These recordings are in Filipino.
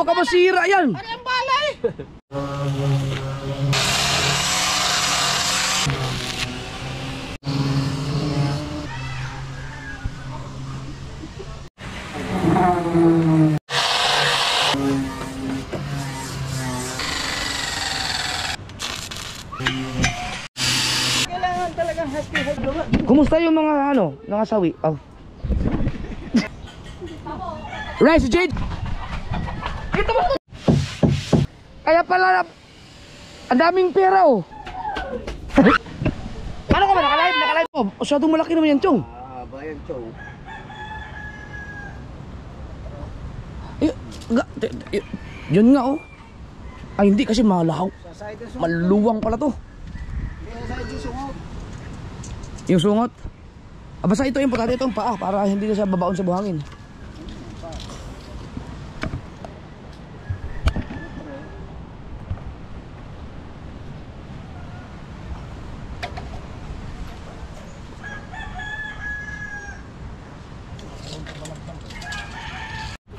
baka masira yan. Ano yung balay? Kailangan talagang happy. Kumusta yung mga ano, nangasawi? Oh. Rice Jade. Ito ba? Kaya pala ang daming pera oh. Ano ka ba nakalive? Nakalive mo? Masyadong malaki naman yan, Chong. Bayan, Chong. Yun nga oh. Ay hindi kasi malahaw. Maluwang pala to. Yung sungot. Basta ito importante itong paa para hindi na siya babaon sa buhangin.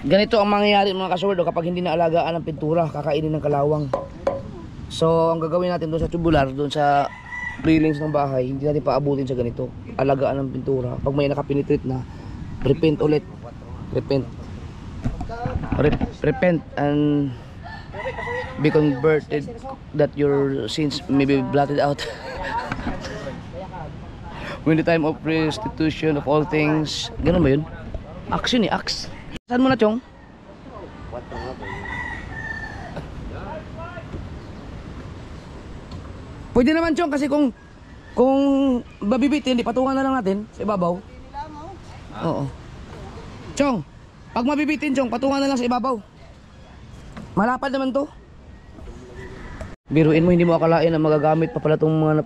Ganito ang mangyayari mga kasurdo kapag hindi naalagaan ang pintura, kakainin ng kalawang. So ang gagawin natin doon sa tubular, doon sa railings ng bahay, hindi natin paabutin sa ganito. Alagaan ng pintura. Pag may nakapinitreat na, repaint ulit. Repent and be converted that your sins may be blotted out. When the time of restitution of all things. Ganun ba yun? Action eh, axe. Saan mo na, Chong? Pwede naman, Chong, kasi kung babibitin, di patungan na lang natin sa ibabaw. Oo. Chong, pag mabibitin, Chong, patungan na lang sa ibabaw. Malapad naman to. Biruin mo, hindi mo akalain na magagamit pa pala itong mga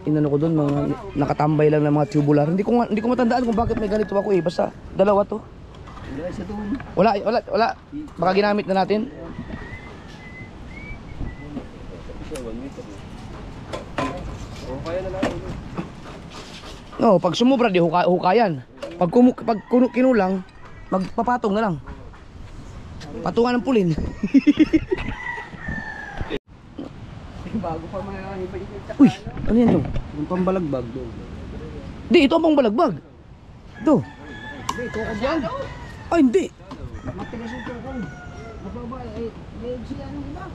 inano ko doon, mga nakatambay lang ng mga tubular. Hindi ko matandaan kung bakit may ganito ako eh. Basta dalawa to. Wala. Baka ginamit na natin. No, pag sumubra di hukayan. Pag kinulang, magpapatong na lang. Patungan ng pulin. Bago pa mga iba-iba. Uy, ano yan yung? Yung pambalagbag doon. Di, ito ang pambalagbag. Ito. Hindi, ito ka dyan. Ay, hindi. Matigas yung tukong. Mababa, eh, siya ng iba.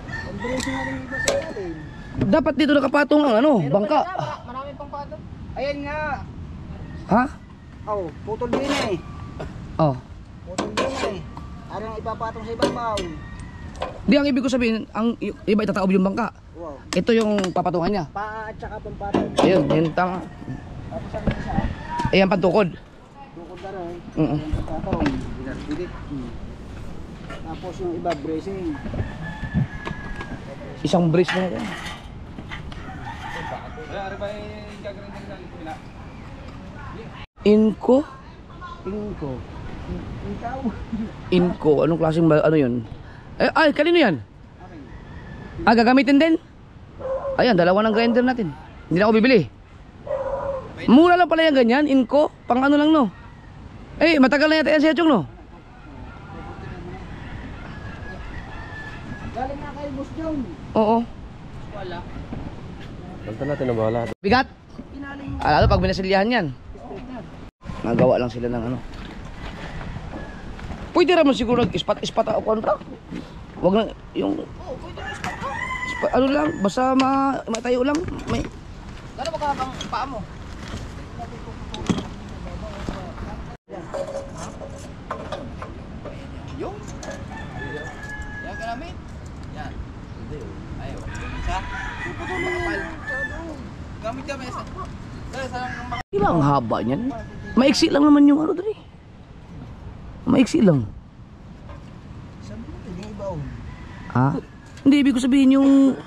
Pambalagbag nga rin iba sa ilalim. Dapat dito nakapatong ang ano, bangka. Marami pang patong. Ayan nga. Ha? Oh, putol din eh. Oh. Putol din eh. Parang ipapatong sa ibabaw. Di, ang ibig ko sabihin, ang iba itataob yung bangka. Wow. Ito yung papatungan niya. Paa at saka pampatong. Ayun, yun tama. Tapos ang isa, Ayan, pantukod. tukod na rin. Mm-mm. Pampatong. Bilit. Tapos yung iba, bracing. Isang brace na yan. Inco? Inco. Ikaw. Inco, anong klaseng ano yun? Ay, kanino yan? Gagamitin din? Ayan, dalawa ng grinder natin. Hindi na ako bibili. Mura lang pala yung ganyan, Inco. Pang ano lang no. Matagal na yata yan siya, Chong no? Galing na kay Boss John. Oo. Wala. Kanta natin ang bahala. Bigat. Lalo pag binasilyahan yan. Nagawa lang sila ng ano. Pwede naman siguro nag-ispat ako kontra. Wag na yung ano lang, basta matayo lang. May Gano'n ba ka bang paa mo? Yung? Yan ka namin? Yan. Ayaw. Isa? Makapal. Gamit ka mesa. Iba ang haba niyan. Maiksi lang naman yung ano dali. Maiksi lang. Sabi mo, hindi ibaw. Ha? Hindi, ibig ko sabihin yung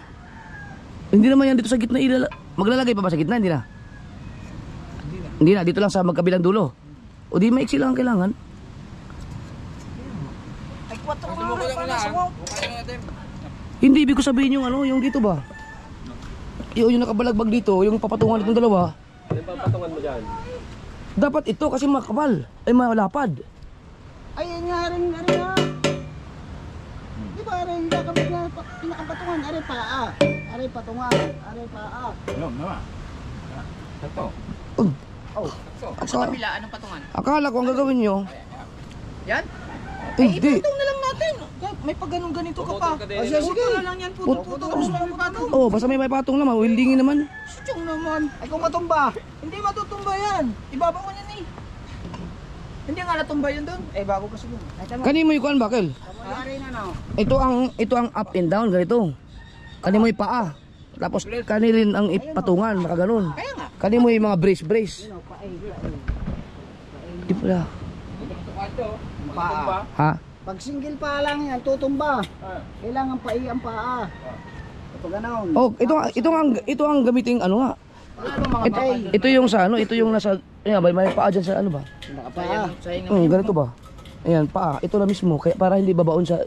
hindi naman yan dito sa gitna maglalagay pa ba sa gitna? Hindi na. Hindi na, dito lang sa magkabilang dulo. O di maiksi lang ang kailangan. Ay, 4 mo rin pa na sumok. Hindi, ibig ko sabihin yung ano, yung dito ba? Yung nakabalagbag dito, yung papatungan itong dalawa. Ano yung papatungan mo dyan? Dapat ito kasi makapal. Ay malapad. Ay, nga rin nga. ba aray hindi kami na pinakapatungan, aray paa. Aray patungan, aray paa. Sa kabila, anong patungan? Akala ko ang gagawin nyo. Yan? Hindi. Ipatong na lang natin. May pag ganito ka pa. Sige. Putol na lang yan, putol. Tapos na yung patong. Oh, basta may patong naman, wildingin naman. Sutyong naman. Ay kung matumba. Hindi matutumba yan. Ibaba ko yan eh. Hindi nga natumba yun doon. Eh bago kasi yun. Kani mo yung kuan bakil? Ito ang up and down ganito. Kani mo yung paa. Tapos kani rin ang patungan, nakaganon. Kaya nga. Kani mo yung mga brace. Di pala. Paa. Ha? Pag single paa lang yan, tutumba. Kailangan ang paa. Ito ganon. Oh, ito ang gamiting ano nga. Ito yung sa ano, ito yung nasa may paa dyan sa ano ba? Nakapaa. Ganito ba? Ayan, paa. Ito na mismo kaya para hindi babaon sa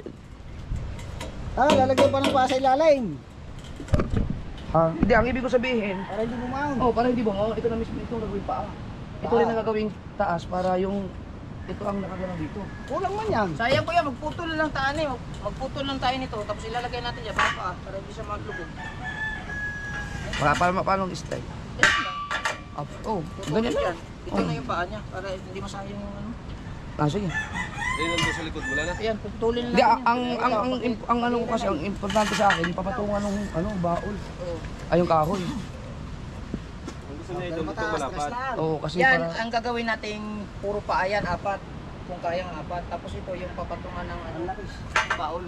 Lalagyan pa ng paa sa ilalim. Hindi, ang ibig ko sabihin, Para hindi bumaon. para hindi babaon. Ito na mismo, ito ang gagawing paa. Ito rin ang gagawing taas para yung ito ang nakagano dito. Kulang man yan. Sayang ko yan, magputol lang tayo eh. Magputol lang tayo nito, tapos ilalagay natin dyan para hindi siya maglubog. Para paano style? Yan lang. Ganyan na. Yan. Ito na yung paa niya, para hindi masayang yung ano. Sige. Ayun nandun sa likod, wala na. Ayan, putulin lang Hindi, natin. ang ano ko kasi, ang importante sa akin, papatungan ng baul. Oo. Ay, yung kahoy. Ang gusto niya ito, ito malapat. Oo, kasi Yan, para... ang gagawin nating puro paa yan, 4. Kung kayang 4. Tapos ito yung papatungan ng ano, baul.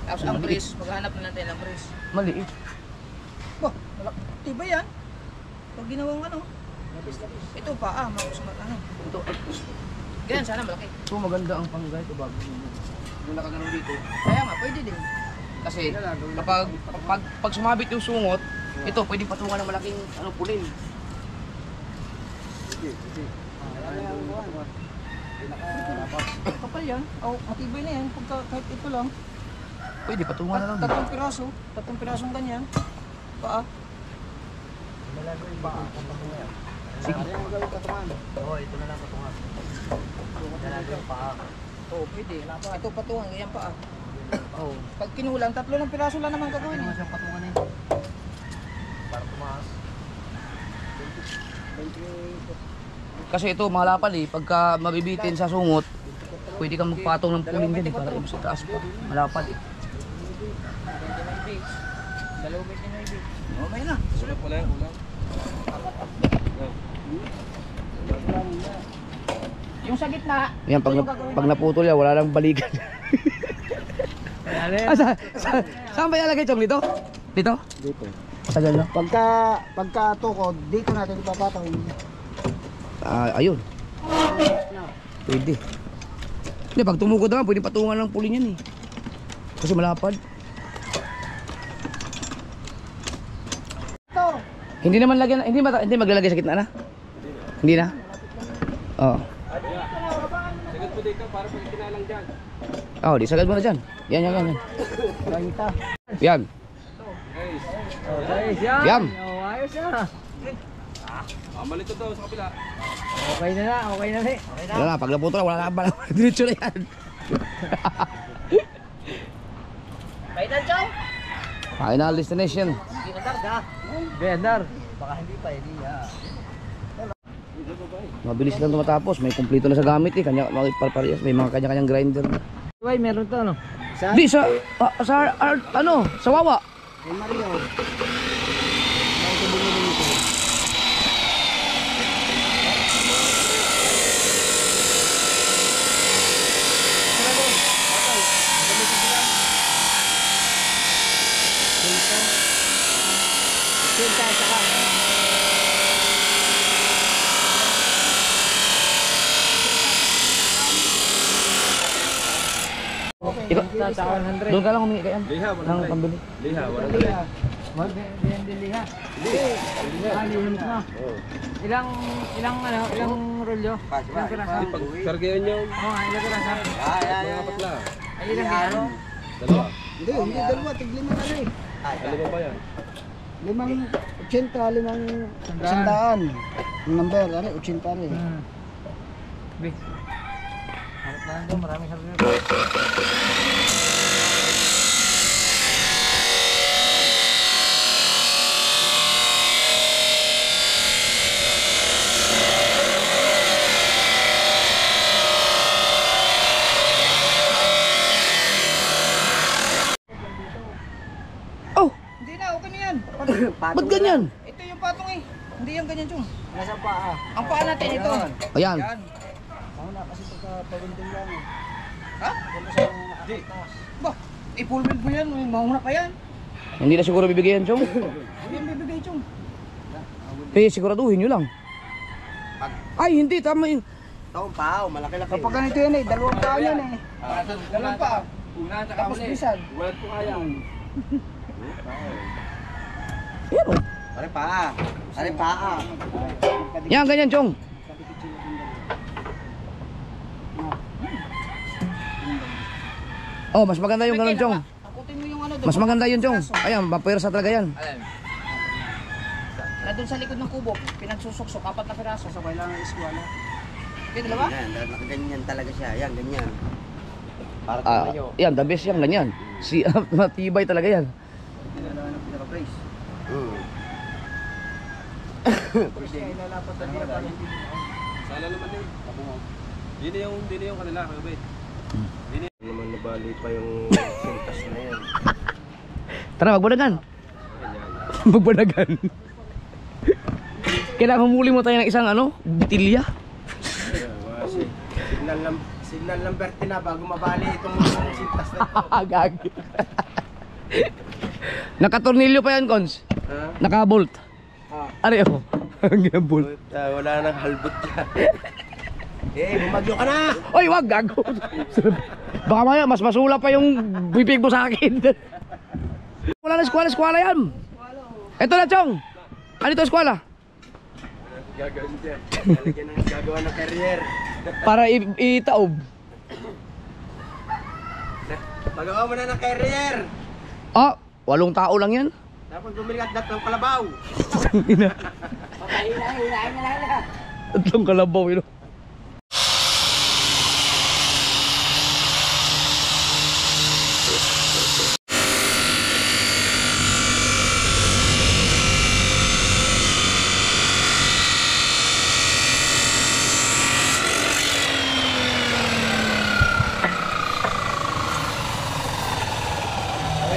Tapos ang brace, maghanap na natin ang brace. Maliit. Bah, tiba yan. Pag ginawang ano, ito paa, ano. Ito, Ganyan, sana malaki. ito maganda ang panggay ito bago yung nakagano dito. Kaya nga, pwede din. Kasi pag sumabit yung sungot, ito pwedeng patungan ng malaking pulin. Kapal yan. Matibay na yan. Kahit ito lang. Pwede patungan na lang dito. 3 piraso. 3 pirasong ganyan. Paa. Sige. Oo, pwede. Ito patungan, ganyan paa. Oo. Pag kinulang, 3 lang piraso lang naman gagawin eh. Kasi ito malapad pagka mabibitin sa sungot, pwede kang magpatong ng pulin din para ibig sa taas pa. Malapad 20 na ibig. 2 meter na ibig. Okay na. Sulit, wala yan, kulang. Yung sa gitna, Yan, pag naputol yan, wala nang balikan. Saan ba ilalagay chong dito? Dito? Dito. Tagal na. Pagka tukod, dito natin ipapatong. Ayun. Pwede. Hindi, pag tumukod naman, pwede patungan ng pulin yan Kasi malapad. Ito. Hindi naman lagyan, hindi maglalagay sa gitna na? Hindi na? Oo. Sagad po dito para pag kinalang dyan. Di sagad mo na dyan. Yan. Rangita. Yan. Guys. Yan. Ayos na. Malito daw sa kapila. Okay na. Wala na, pag naputol, wala na. Diretso na yan. Kailan Chow? Final destination. Hindi na darga. Benar. Baka hindi pa, hindi Mabilis lang tumatapos. May kumpleto na sa gamit Kanya, parehas. May mga kanya-kanyang grinder. Uy, meron to, no? Di, sa Wawa. Ay, Mario. Ikaw, doon ka lang humingi kayan. Liha, wala Nang tayo. pambili. Liha, wala tayo. Ilang rolyo? Ilang piraso? Pag kargayan nyo, Ilang piraso? mga apat lang. Ay, ilang kilo? Dalawa. Hindi, dalawa. Tiglima na rin. Ano ba ba yan? 80, 100. Ang number, 80 rin. Harap na doon, maraming harap na. patong. Ba't ganyan? Ito yung patong eh. Hindi yung ganyan, Chong. Nasa paa. Ang paa natin ito. Ayan. Yan. Ako na kasi pagka pagundong lang eh. Ha? Kung sa nakataas. Ba, i-full wheel mo yan. Mahuna pa yan. Hindi na siguro bibigyan, Chong. Hindi yung bibigay, Chong. Siguraduhin nyo lang. Ay, hindi. Tama yun. Taong pao, malaki-laki. Kapag ganito yan eh, dalawang paa yan eh. Dalawang paa. Una, tsaka Tapos uli. bisan. Walang po kaya. Yan, oh. Pare paa. Pare paa. Yan, ganyan, Chong. Oh, mas maganda yung ganun, Chong. Takutin mo yung ano doon. Mas maganda yun, Chong. Ayan, mapwersa talaga yan. Na doon sa likod ng kubo, pinagsusuksok, 4 na piraso. Sabay lang ang iskwala. Okay, dalawa? Yan, nakaganyan talaga siya. Yan, ganyan. Para Ah, yan, the best yan, ganyan. Si, matibay talaga yan. Pinalaman ng pinaka-brace. Kasi ilalapat na niya para hindi Sana naman din. Hindi na yung kanila, Kuya Bay. Hindi na naman nabali pa yung sintas na yan. Tara, magbanagan. Ganyan. Magbanagan. Kailangan humuli mo tayo ng isang ano, bitilya. Kasi Signal number 10 na bago mabali itong sintas na ito. Gagi. Nakatornilyo pa yan, Cons. Ha? Naka-bolt. Ah. Ari ako. Ang bolt. Wala nang halbot yan. Bumagyo ka na! Oy, wag, gago. Baka maya, mas masula pa yung bibig mo sa akin. Wala na eskwala yan. Ito na, Chong. Ano ito, eskwala? Gagawin dyan. Gagawa ng carrier. Para itaob. Magawa mo na ng carrier! Ah, 8 tao lang yan. Dapat bumili ka ng kalabaw. Ina. Hinahin na lang. 3 kalabaw, yun.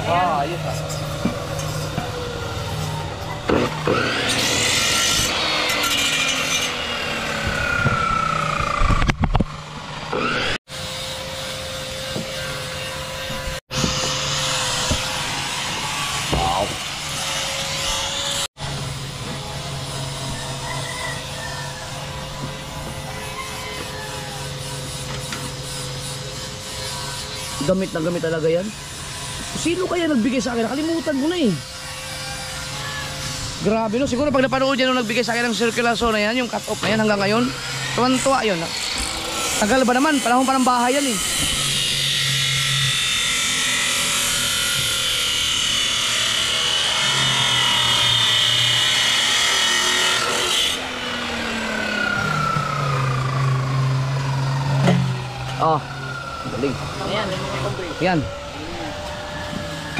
Ah, ayos ah. Gamit na gamit talaga yan. Sino kaya nagbigay sa akin? Nakalimutan mo na eh. Grabe no, siguro pag napanood yan nung nagbigay sa akin ng circular saw na yan, yung cut off na yan hanggang ngayon. Tuwan-tuwa yun. Tagal ba naman? Panahon pa ng bahay yan eh. Oh, galing. Ayan, may compress. Yan.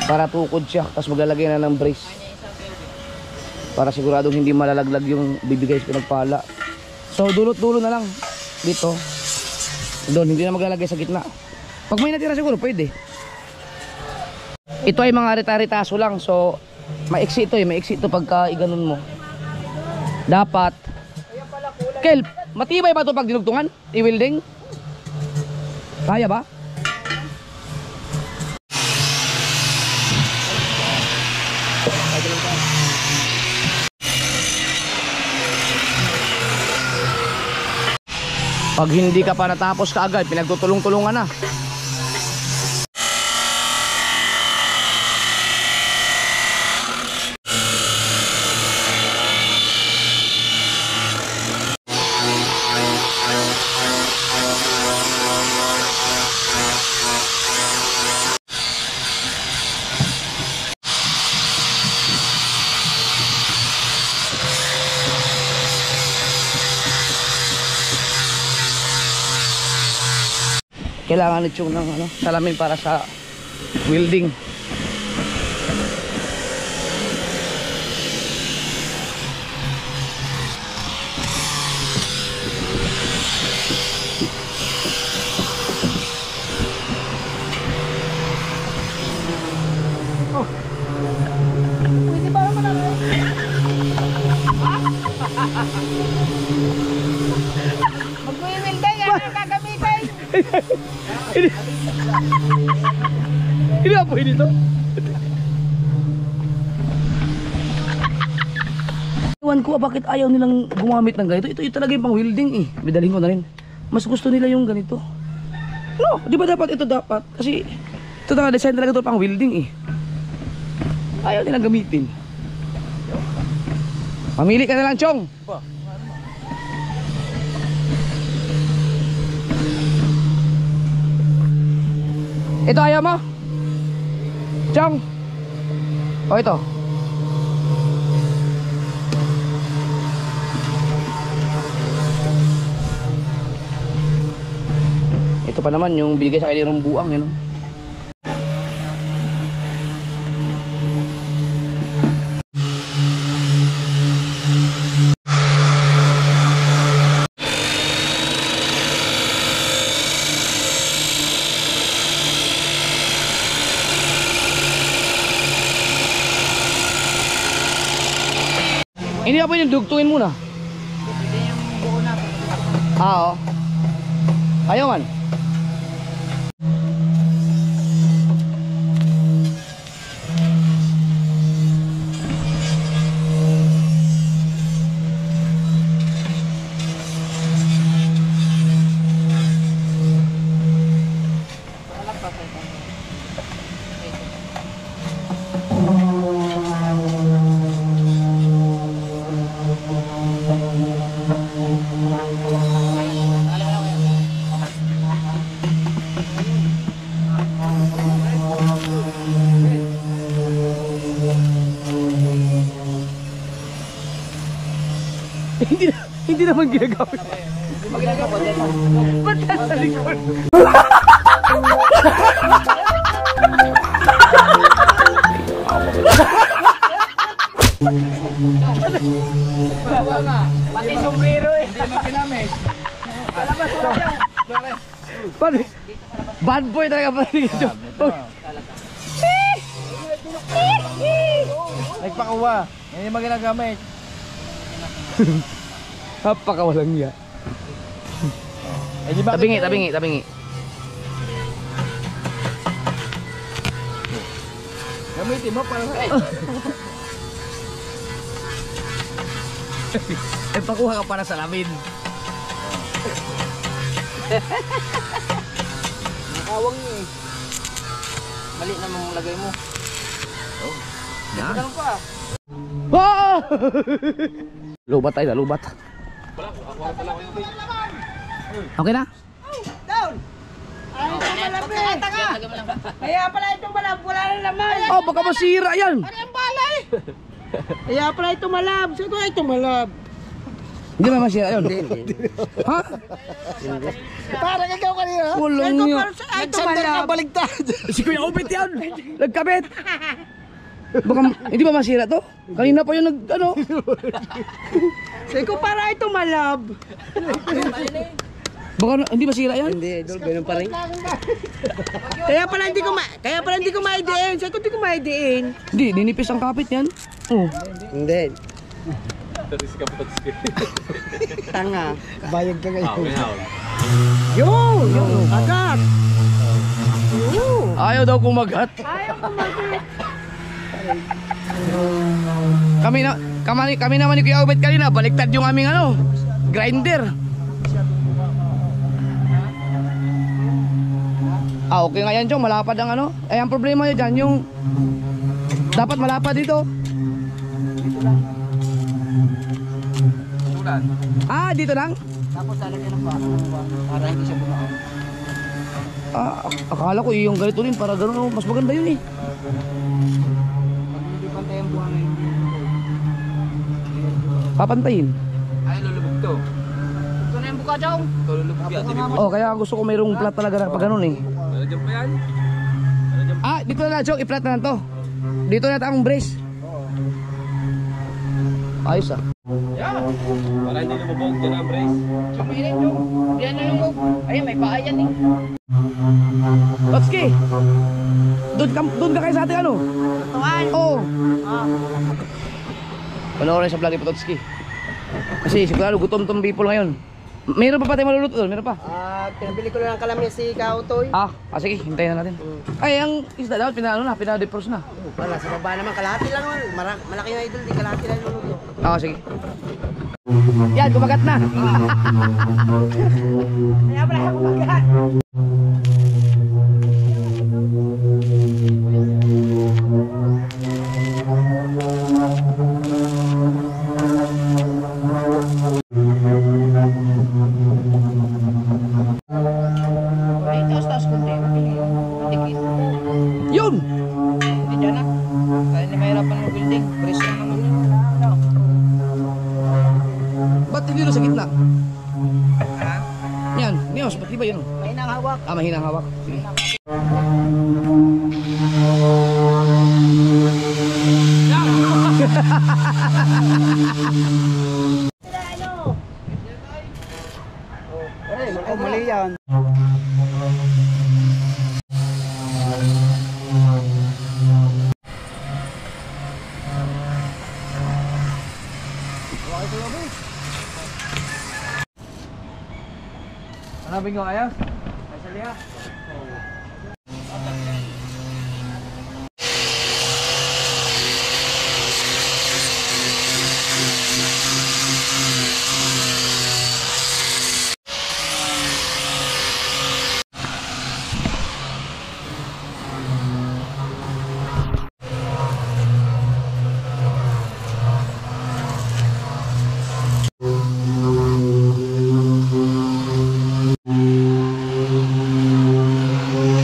Para tukod siya, tapos maglalagay na ng brace. Para siguradong hindi malalaglag yung bibigay sa pinagpala. So dulot-dulo na lang dito. Doon, hindi na maglalagay sa gitna. Pag may natira siguro, pwede. Ito ay mga rita-ritaso lang. So, maiksi ito eh. Maiksi ito pagka iganon mo. Dapat. Kel, matibay ba ito pag dinugtungan? I-welding? Kaya ba? Pag hindi ka pa natapos kaagad, pinagtutulong-tulungan na. Kailangan ito ng ano, salamin para sa welding. Pwede ba naman ako? Hindi na pwede dito. Iwan ko bakit ayaw nilang gumamit ng ganito. Ito talaga yung pang welding eh. Bidalhin ko na rin. Mas gusto nila yung ganito. No, di ba dapat ito dapat? Kasi ito talaga design talaga ito pang welding eh. Ayaw nilang gamitin. Mamili ka na lang, Chong. Ito ayaw mo? Chong. O ito. Ito pa naman yung binigay sa akin ng buang yun. Hindi na pwede dugtungin muna. Pwede yung buo na. Oo. Ayaw man. Hindi naman ginagamit. Ba't nasa likod? Pati sombrero eh. Hindi mo kinamit. Bad boy talaga pa rin ito. Nagpakuha. Hindi mo ginagamit. Napakawalang niya. Eh, di ba Tabingi. gamitin mo para Eh, pakuha ka para sa lamin. nakawang niya eh. Mali na mong lagay mo. Yan. Ganun pa. Ah! Lubat tayo, lubat. Okay na? Down! Ay, ito malapit! Kaya pala ito malab, wala na naman! Oh, baka masira yan. Ano yung balay? Kaya pala ito malab, sabi ko ito malab. Hindi ba masira yun? Ha? Parang ikaw kanina. Walang niya. Nagsandal ka baligtad. Si Kuya Obit yan. Nagkabit. Baka, hindi ba masira to? Kanina pa yung ano. Sabi ko para ito malab. Baka hindi masira yan? Hindi, idol, ganun pa rin. Kaya pala hindi ko maidiin. Sabi ko hindi ko maidiin. Hindi, ninipis ang kapit yan. Oh. Hindi. Tanga. Bayag ka ngayon. Yun! Yun, agad. Yun. Ayaw daw kumagat. Kami naman ni Kuya Obet kanina, baliktad yung aming ano, grinder. Okay nga yan, Chong, malapad ang ano. Eh, ang problema nyo dyan, yung dapat malapad dito. Ah, dito lang? Tapos lalagyan ng para hindi siya bumaon. Ah, akala ko yung ganito rin para gano'n, mas maganda yun eh. Pag hindi pantay ang buhang ngayon. Papantayin. Ay, lulubog to. Ito na yung buka, Chong. Ito lulubog yan. Oh, kaya gusto ko mayroong plat talaga na pag gano'n eh. Nandiyan pa yan? Ah, dito na lang, Chong, i-plat na lang to. Dito na ang brace. Ayos ah. Para hindi lumubog dyan ang brace. Sumirin, Chong. Diyan na yung ayun, may paa yan eh. Totski! Doon ka kayo sa ating ano? Tuwan. Oo. Panoorin sa vlog ni Pototski. Kasi sigurado gutom tong people ngayon. Meron pa pa tayo maluluto doon? Meron pa? Pinabili ko na ng kalamya si Kautoy. Sige, hintayin na natin. Ay, ang isda dapat pinadepros na. Wala, sa baba naman, kalahati lang naman. Malaki na idol, di kalahati lang luluto. Sige. Yan, kumagat na. Kaya pala ako kumagat. Ay, taas-taas kundi. Dikit. Yun! Hindi dyan na. Kaya hindi mahirapan ng building. Press lang naman yun. Ano? Ba't hindi doon sa gitna? Ha? Yan, Nios, ba't di ba yun? May nang hawak. Mahinang hawak. Sige. Oh, mali yan. Hanapin ko ayos? Ay, saliha.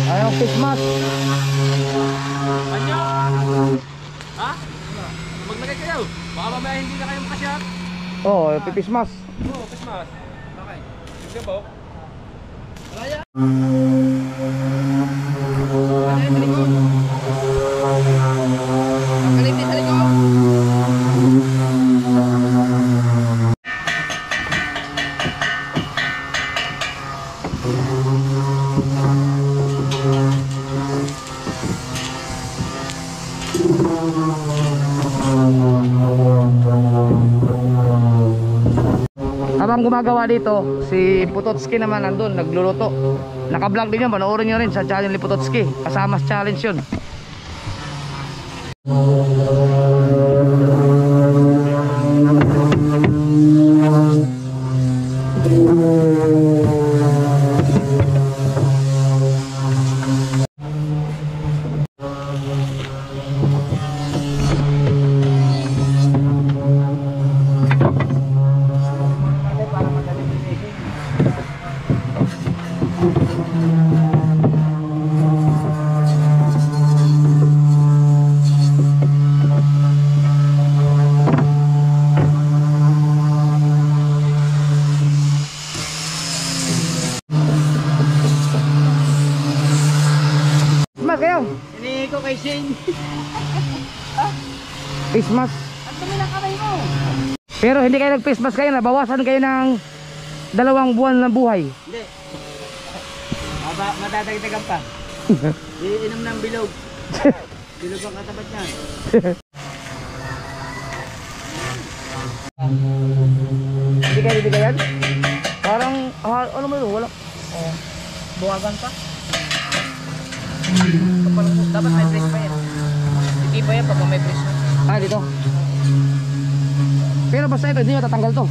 Ayaw, Christmas. Anyo! Ha? Maglagay kayo. Baka mamaya hindi na kayo makasyat. Pipismas. Oo, Christmas. Okay. Sige po. Kaliti sa likod. Habang gumagawa dito, si Putotski naman nandun, nagluluto. Naka-vlog din yun, panoorin nyo rin sa channel ni Putotski. Kasama sa challenge yun. Mas kayo, Hinihingi ko kay Shane. Christmas. Ang dumi ng kamay mo. Pero hindi kayo nag-Christmas kayo, nabawasan kayo ng 2 buwan ng buhay. Hindi. Madadagdagan pa. Iinom ng bilog. Bilog ang katapat niya. Hindi kayo bibigyan? Parang, ano mo yun, wala. Buwagan pa. Dapat may press pa yan. Hindi pa yan pag may press na. Dito. Pero basta ito, hindi nyo tatanggal to.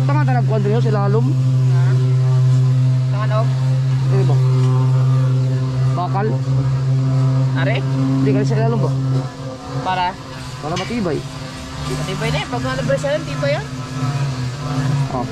Tama ta nagkuhan din yun, sila alum. Ang ano? Hindi ba? Bakal. Are? Hindi ka rin sa ilalong ba? Para? Para matibay. Tibay na yan. Pag nalabress yan, tibay yan. Oh.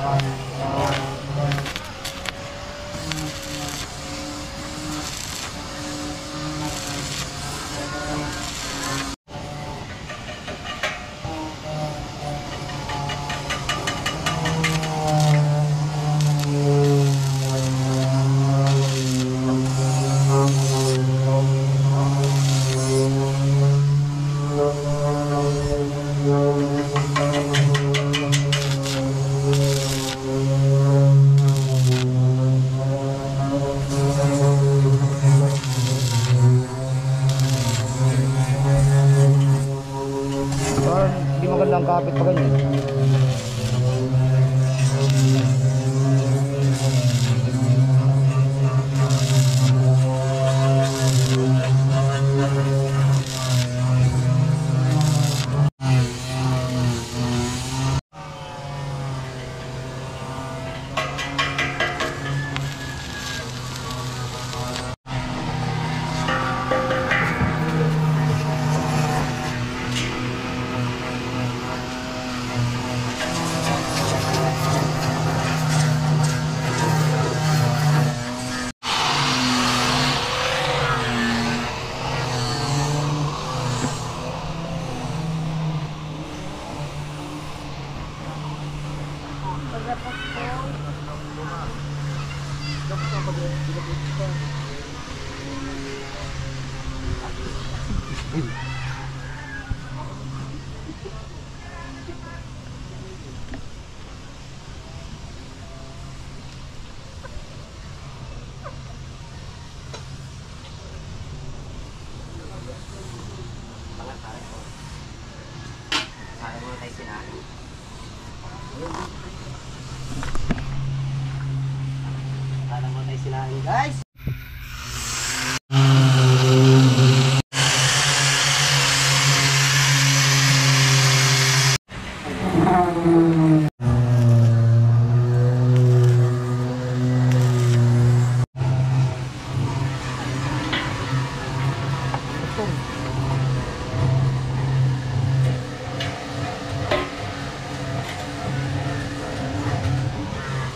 Parang hindi maganda ang kapit pa ganyan. Guys!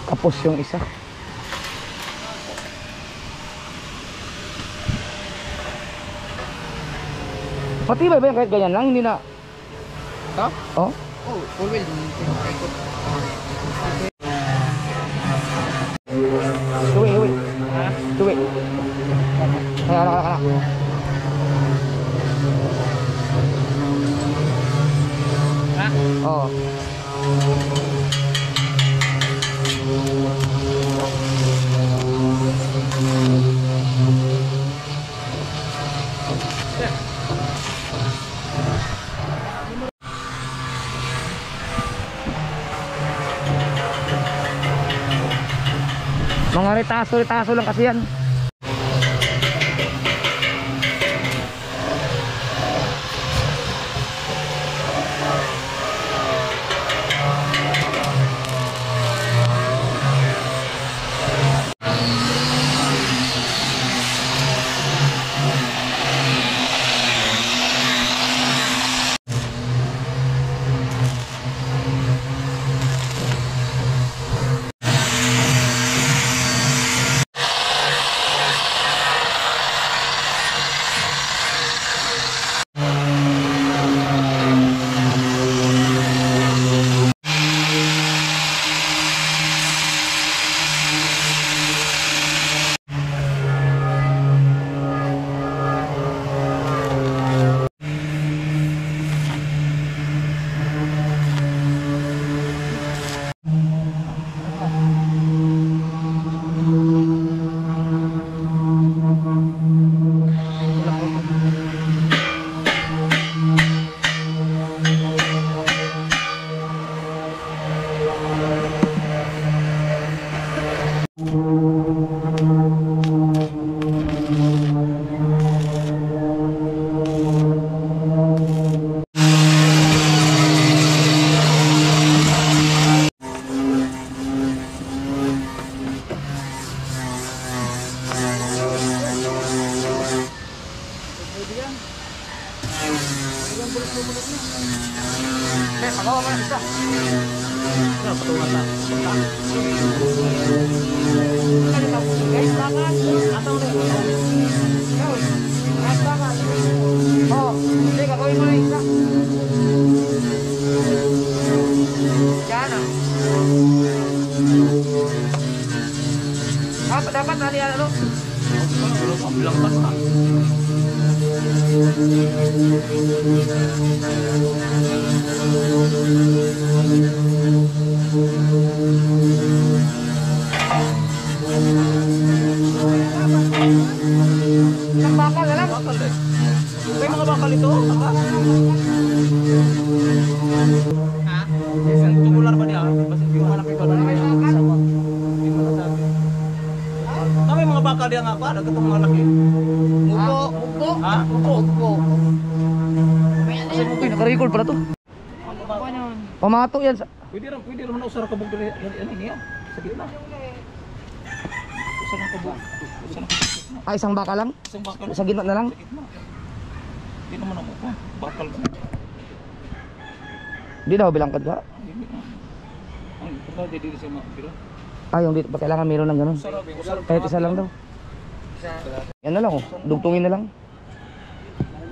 Tapos yung isa. Matibay ba yan kahit ganyan lang? Hindi na... Ito? Oh? Oh, full wheel. Ikot. Tuwi, tuwi. Ha? Tuwi. Ay, anak. Ha? Oo. Mga retaso lang kasi yan. Dapat nali ano? Bilang ka na. Isang bakal na lang. Bakal eh. May mga bakal ito. Aba. Ha? Isang tumular ba niya? Basta yung malaki ba na may kasama. Hindi mo nasabi. May mga bakal yan nga pa. Nagatong mga laki. Upo, upo. Ha? Upo. Upo. May ano yan? Uy, naka-record pala to. Upo naman. Pamato yan sa... Pwede naman na usara kabog dali. Ano niya? Sa gitna. Usara kabog. Usara kabog. Ah, isang bakal lang? Isang bakal. Sa gitna na lang? Sa gitna. Hindi naman ako pa. Bakal ba? Di daw bilangkad ka? Ang pagka dito sa mga pira. Ah, yung dito pa kailangan meron ng ganun. Usara. Kahit isa lang daw. Yan na lang oh. Dugtungin na lang.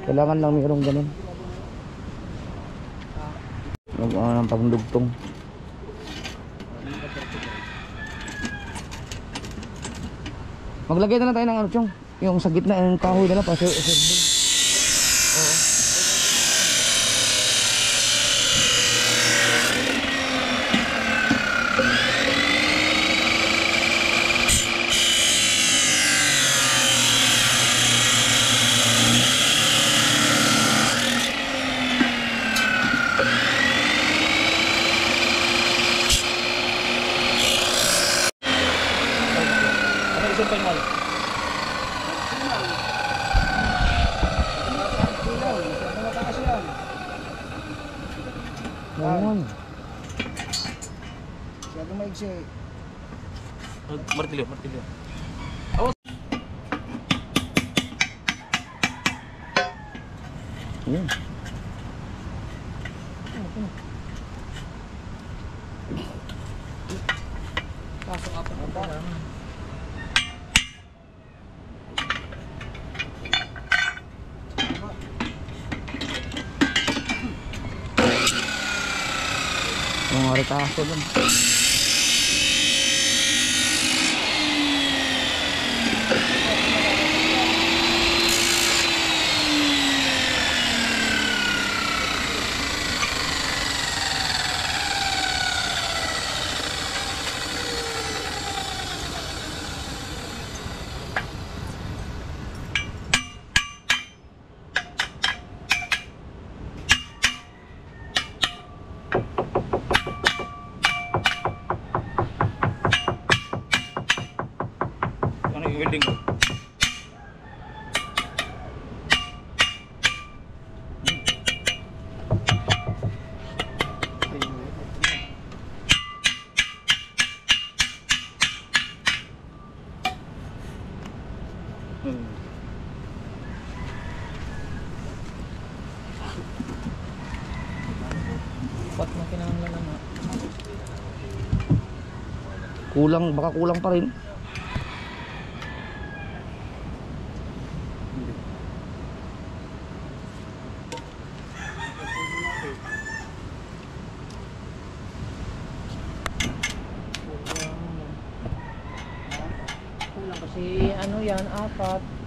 Kailangan lang mayroong ganun. Ng pagdugtong. Maglagay na lang tayo ng ano, Chong. Yung sa gitna, yung kahoy na lang pa. Ano isang pa yung mali? Ayun. Masyadong maigsi. Martilyo, martilyo. Ayun. Pasok ako ng parang. Mga retaso dun. Ano yung welding ko? Pat mo kinahanglan na. Kulang, baka kulang pa rin. Kulang kasi ano yan, 4.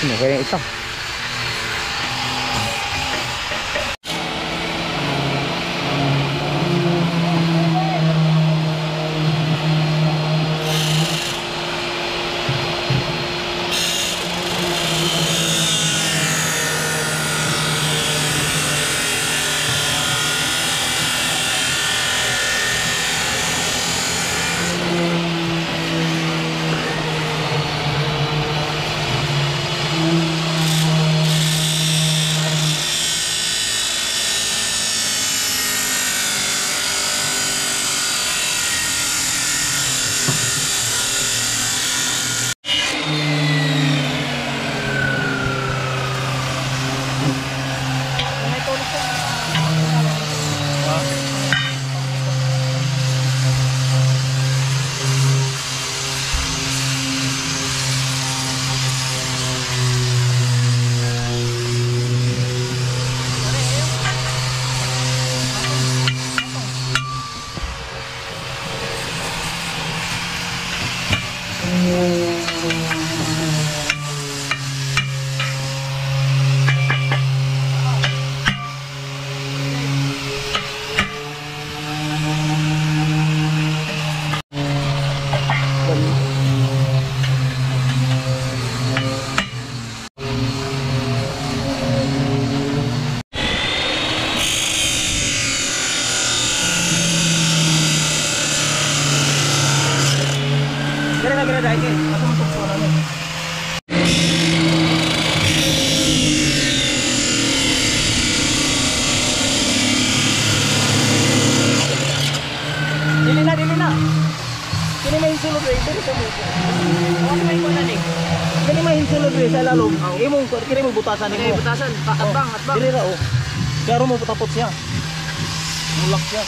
Ano kaya ito? Kira dahil eh. Ako matukso na nun. Dili na. Kini may hinsulod rin. Dili sa buko. Ano may ikuha na ni? Kini may hinsulod rin sa lalong. Imong, kini mo butasan ni ko. Butasan, atbang. Dili ra oh. Karo mo tapot siya. Mulak siya.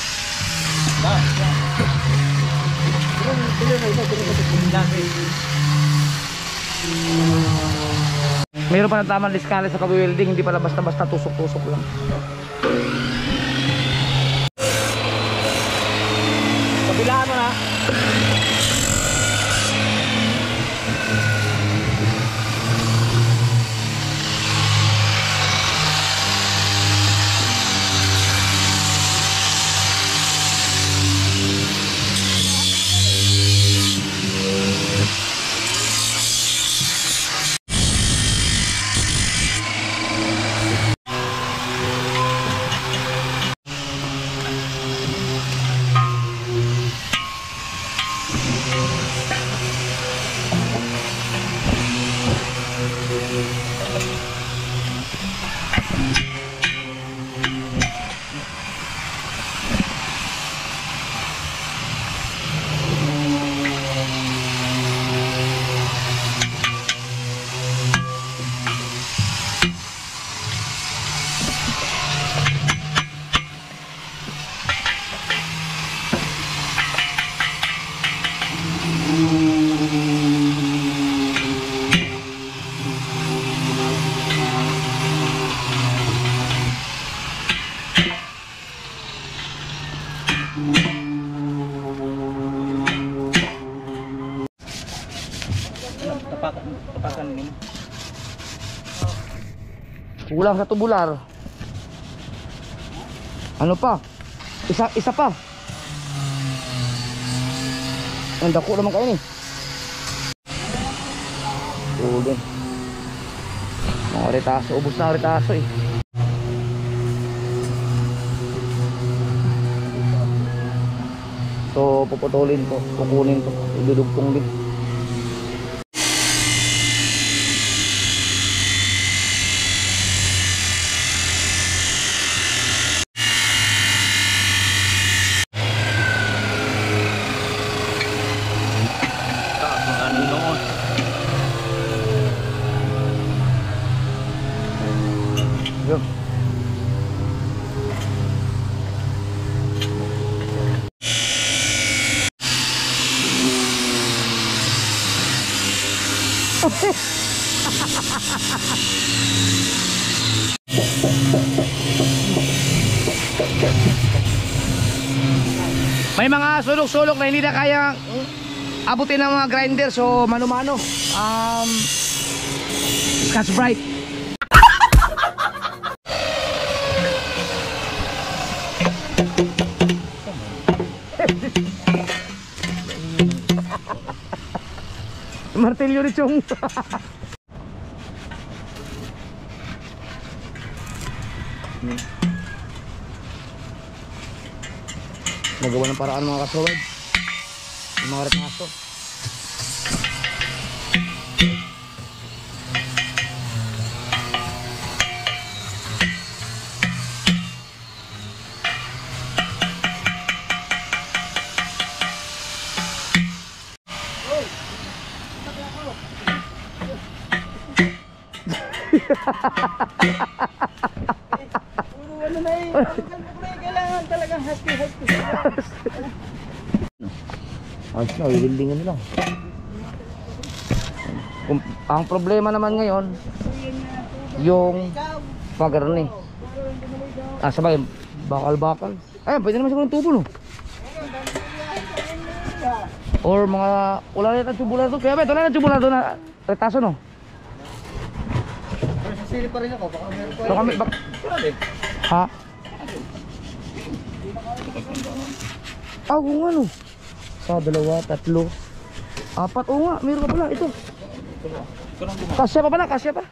Mayroon pa ng tamang liskale sa kawi-welding, hindi pala basta-basta tusok-tusok lang. Kabilaan mo na. Tapakan nimo. Kulang sa tubular. Ano pa? Isa pa. Ang dako naman kayo ni. Ulit. Mga retaso, ubos na ang retaso eh. So puputulin ko, kukunin ko, idudugtong din. Yun. May mga sulok-sulok na hindi na kaya abutin ng mga grinder, so mano-mano. Scotch Brite. Martilyo ni Chong. Nagawa ng paraan mga kasawad, yung mga retaso. Ano na eh, kailangan talagang husky. Ayos na, i-buildingan nila. Ang problema naman ngayon, yung pagarni. Sabay, bakal-bakal. Ayun, pwede naman siguro ng tubo, no? Or mga, wala rin ang tubular doon. Kaya bet, wala rin ang tubular doon na retaso, no? Pero sisili pa rin ako, baka meron pa. Baka may, ha? Ah, kung ano? Sa dalawa, tatlo, apat, oo nga, meron ka pala, ito. Kasya pa pala, kasya pa.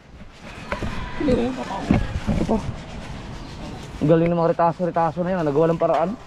Ito pa. Ang galing ng mga retaso na yan, nagawa ng paraan.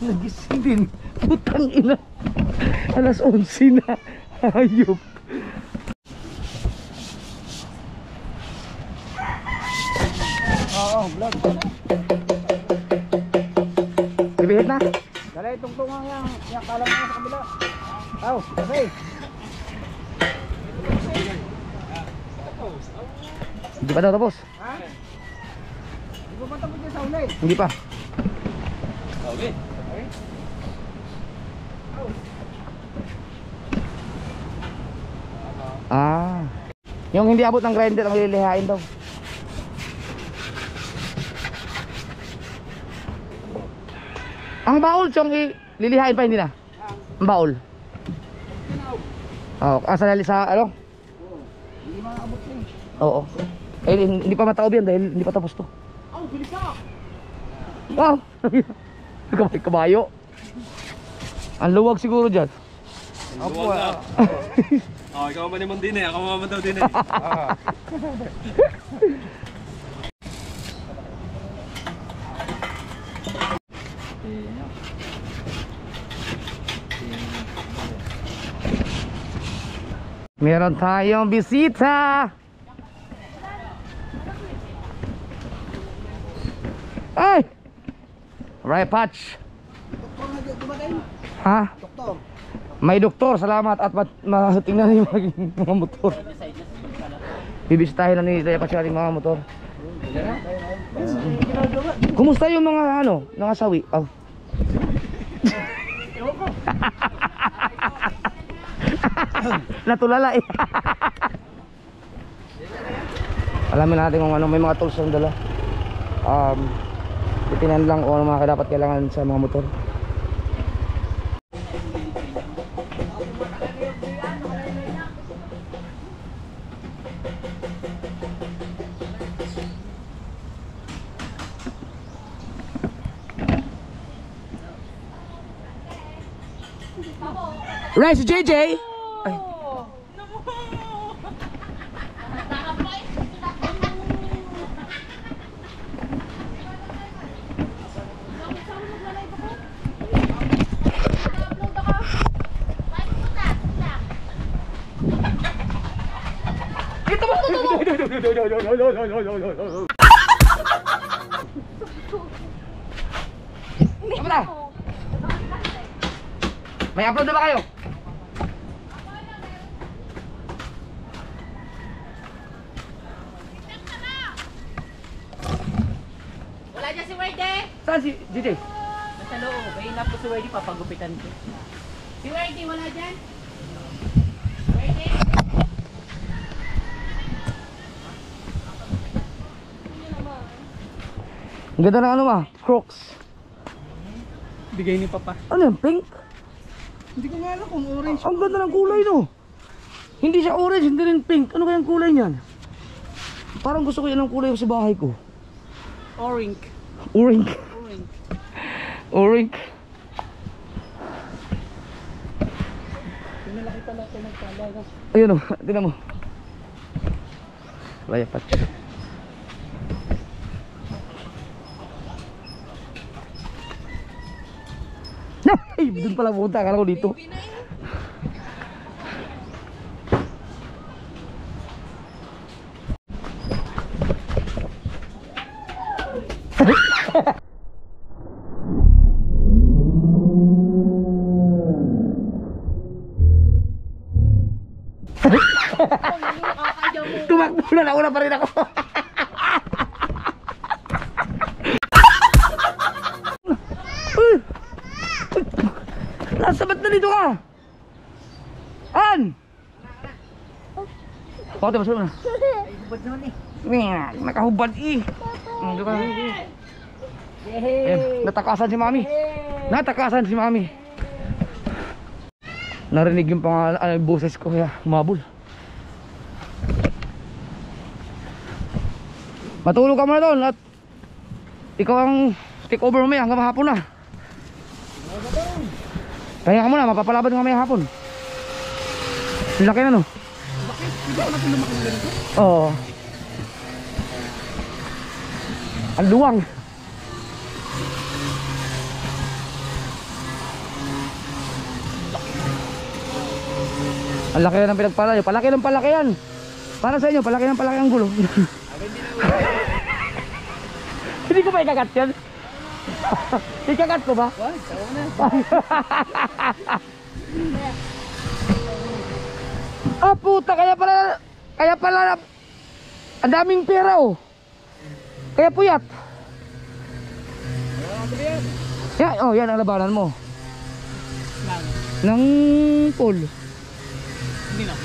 Nagising din. Putang ina. Alas 11 na. Hayop. Oo, vlog. Bibihit na. Dala itong tungang yung kalam mo sa kabila. Aw, kasi. Hindi pa daw tapos. Ha? Hindi mo ba tapos yung sa uli? Hindi pa. Okay. Ah. Yung hindi abot ng grinder ang lilihain daw. Ang baul, Chong, lilihain pa hindi na. Ang baul. Oh, sa ano? Hindi maabot na eh. Oo. Eh, hindi pa mataob yan dahil hindi pa tapos to. Aw, bilis ka! Wow! Kabayo. Ang luwag siguro dyan. Apo ah. Oh, ikaw man naman din eh. Ako man daw din eh. Meron tayong bisita. Ay! Right patch. Doktor na dito ba kayo? Ha? Doktor. May doktor, salamat at tingnan niyo yung mga motor. Bibisitahin na ni Raya Patch yung mga motor. Kumusta yung mga ano, mga sawi? Oh. Natulala eh. Alamin natin kung ano, may mga tools ang dala. Titinan lang kung ano mga dapat kailangan sa mga motor. Right, si JJ. Ay. Ito ba ito? Apa na? May upload na ba kayo? Wala dyan si Werde. Saan si JJ? Nasa loob. Ayun na po si Werde, papagupitan ko. Si Werde, wala dyan? Werde? Ang ganda ng ano ma? Crocs. Bigay ni Papa. Ano yan? Pink? Hindi ko nga alam kung orange. Ang ganda ng kulay no. Hindi siya orange, hindi rin pink. Ano kayang kulay niyan? Parang gusto ko yan ang kulay sa bahay ko. Orange. Orange. Orange. Orange. Pinalaki pala ito nagpala. Ayun o, tinan mo. Raya Patch. Ay, doon pala punta. Akala ko dito. Tumakbo na, nauna pa rin ako. Nasa ba't na dito ka? An? Pati masuk na. Hubad naman eh. Nakahubad eh. Dito ka. Ayan, natakasan si mami. Natakasan si mami. Narinig yung pangalan, boses ko kaya umabol. Matulog ka muna doon at ikaw ang take over mamaya hanggang hapon na. Kaya ka muna, mapapalabad mamaya hapon. Laki na no? Bakit? Di ba natin lumaki na ganito? Oo. Ang luwang. Ang laki na ng pinagpala. Palaki ng palaki yan. Para sa inyo, palaki ng palaki ang gulo. Hindi ko pa ikakat yan. Ikakat ko ba? Wag, tawa na. Ah puta, kaya pala ang daming pera oh. Kaya puyat. Yan, oh yan ang labanan mo. Ng pool. Hindi na.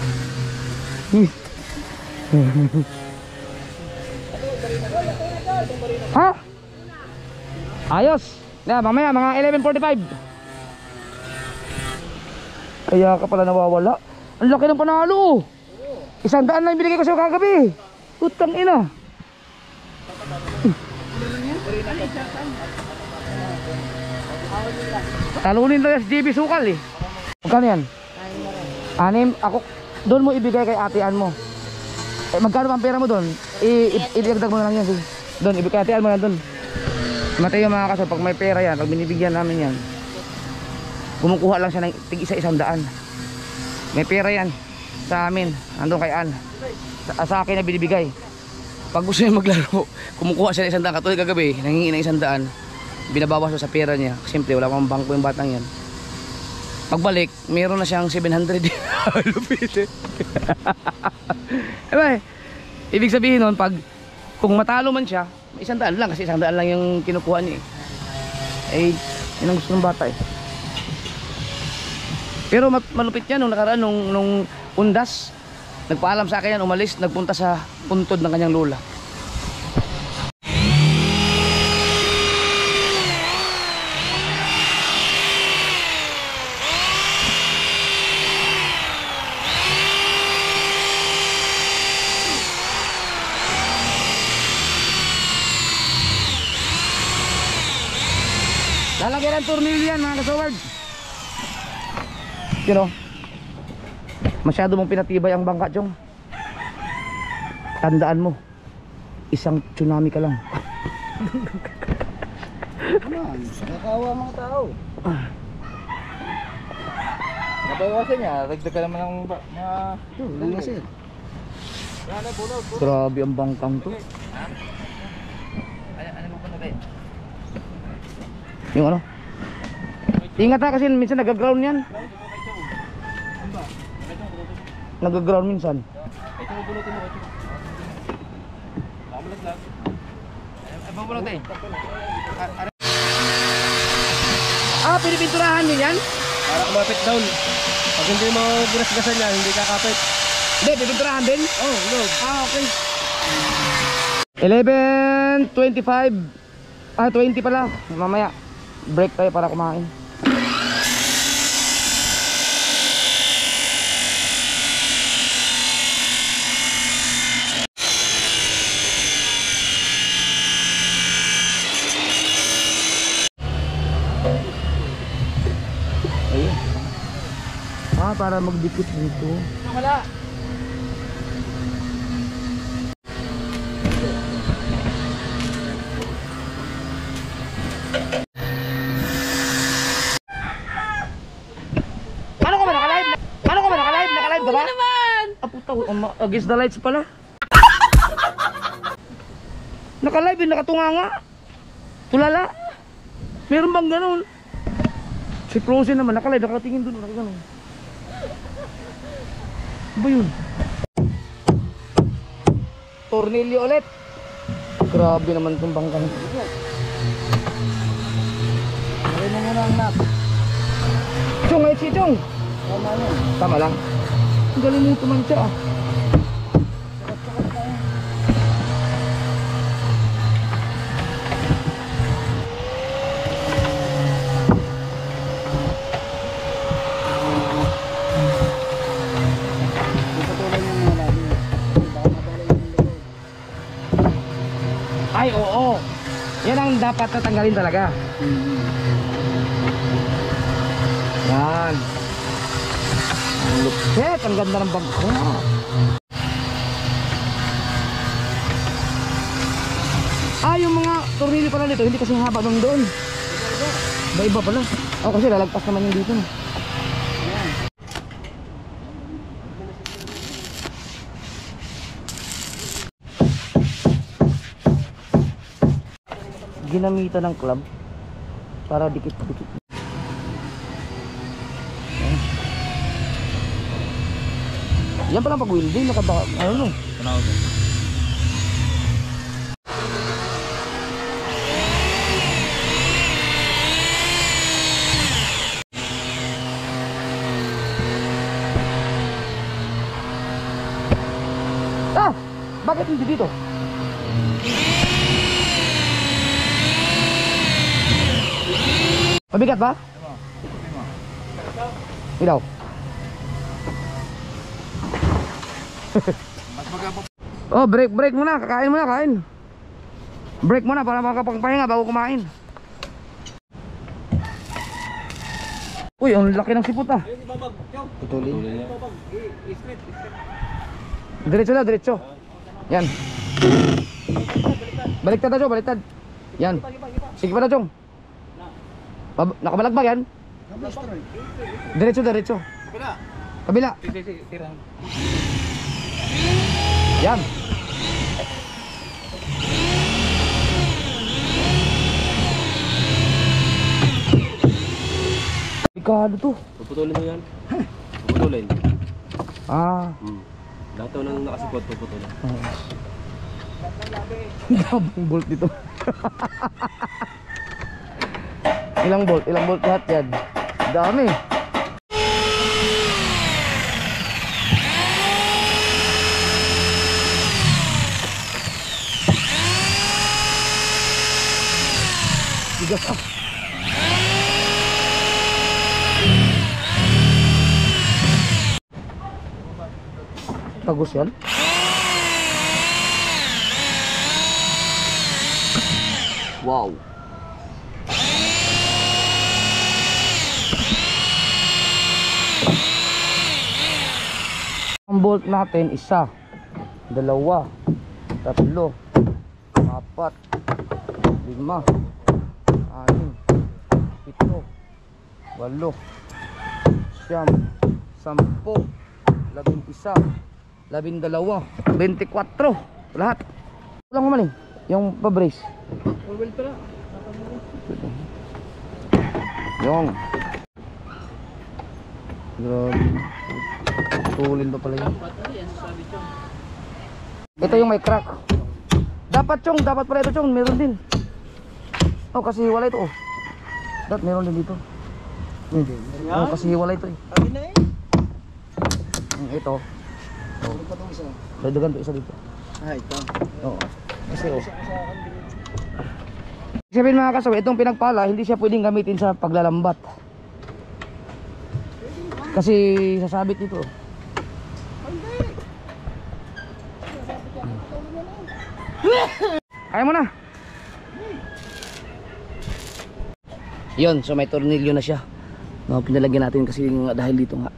Ha? Ayos. Na mamaya mga 11:45. Kaya ka pala nawawala. Ang laki ng panalo. 100 lang binigay ko sa'yo kagabi. Utang ina. Talunin lang yung SJB sukal eh. Magkano yan? 6. Ako, doon mo ibigay kay atean mo. Magkano ang pera mo doon? Idagdag mo na lang yan. Sige. Doon, ibigay atean mo na doon. Matay yung mga kasal, pag may pera yan, pag binibigyan namin yan, kumukuha lang siya ng tig-100. May pera yan sa amin, andun kay Ann. Sa akin na binibigay. Pag gusto niya maglaro, kumukuha siya ng 100. Katulad kagabi, nangingi ng 100. Binabawas sa pera niya. Siyempre, wala pang bangko yung batang yan. Pagbalik, meron na siyang 700. Lupit eh. Diba, ibig sabihin nun, kung matalo man siya, 100 lang kasi 100 lang yung kinukuha niya eh. Yun ang gusto ng bata eh. Pero malupit yan nung nakaraan nung undas. Nagpaalam sa akin yan, umalis, nagpunta sa puntod ng kanyang lola. Lalagyan ng tornilyo yan mga kasaward. You know, masyado mong pinatibay ang bangka, Chong. Tandaan mo, isang tsunami ka lang. Nakakawa mga tao. Nabawasan niya, dagdag ka naman ng mga... Kasi. Grabe ang bangkang to. Ano mo pa na ba eh? Yung ano? Ingat na kasi minsan nag-ground yan. Nag-ground minsan. Ito mo bunutin mo. Mamulat lang. Ay, pabulot eh. Pinipinturahan nyo yan? Para kumapit down. Pag hindi mo ginasgasan yan, hindi kakapit. Hindi, pipinturahan din? Oh, no. Okay. 11:25. 20 pala. Mamaya break tayo para kumain. Ayun. Para magdikit dito. Wala. Paano ka ba naka-live? Naka-live ka ba? Naman! Puta, against the lights pala. Naka-live yun, nakatunga nga. Tulala. Meron bang ganun? Si Frozen naman, nakatingin dun, nakaganon. Ano ba yun? Tornilyo ulit. Grabe naman itong bangkang. Gawin mo muna ang nap. Chong, ay si Chong. Tama yun. Tama lang. Ang galing mo tumansya ah. Puputulin mo muna lagi. Baka madala yung likod. Ay, oo. Yan ang dapat natanggalin talaga. Yan. Ang lupit. Ang ganda ng bangko. Ah, yung mga tornilyo pala dito, hindi kasi haba nung doon. Iba pala. Oh, kasi lalagpas naman yung dito. Ginamitan ng club para dikit-dikit. Yan pala pag welding, ano no? Ah! Bakit hindi dito? Mabigat ba? Ilaw. Oh, break muna, kakain muna, kain. Break muna para makapagpahinga bago kumain. Uy, ang laki ng sipot ah. Putulin. Diretso na, diretso. Yan. Baliktad na, Chong, baliktad. Yan. Sige pa na, Chong. Nakabalagbag yan. Diretso, diretso. Kabila. Yan. Delikado to. Puputulin mo yan. Puputulin. Ah. Lahat daw nang nakasipot, puputulin. Gabang bolt dito. Ilang bolt lahat yan. Dami. Bigas ah. Bagus yan. Wow. Ang bolt natin isa, dalawa, tatlo, apat, lima, anim, pito, walo, siyam, sampo, 11, 12, 24 lahat. Kulang naman eh yung pa-brace. Full wheel pala. Yung grabe. Tulin pa pala yun. Ito yung may crack. Dapat Chong, dapat pala ito Chong, meron din. Oh, kasi hiwala ito oh. Dapat meron din dito. Oh, kasi hiwala ito eh. Sabi na eh. Ito. Ano pa itong isa? Dagdagan to isa dito. Ah, ito. Oo. Kasi oh. Sabihin mga kasawi, itong pinagpala, hindi siya pwedeng gamitin sa paglalambat. Kasi sasabit dito. Kaya mo na. Yun, so may tornilyo na siya. No, pinalagyan natin kasi dahil dito nga.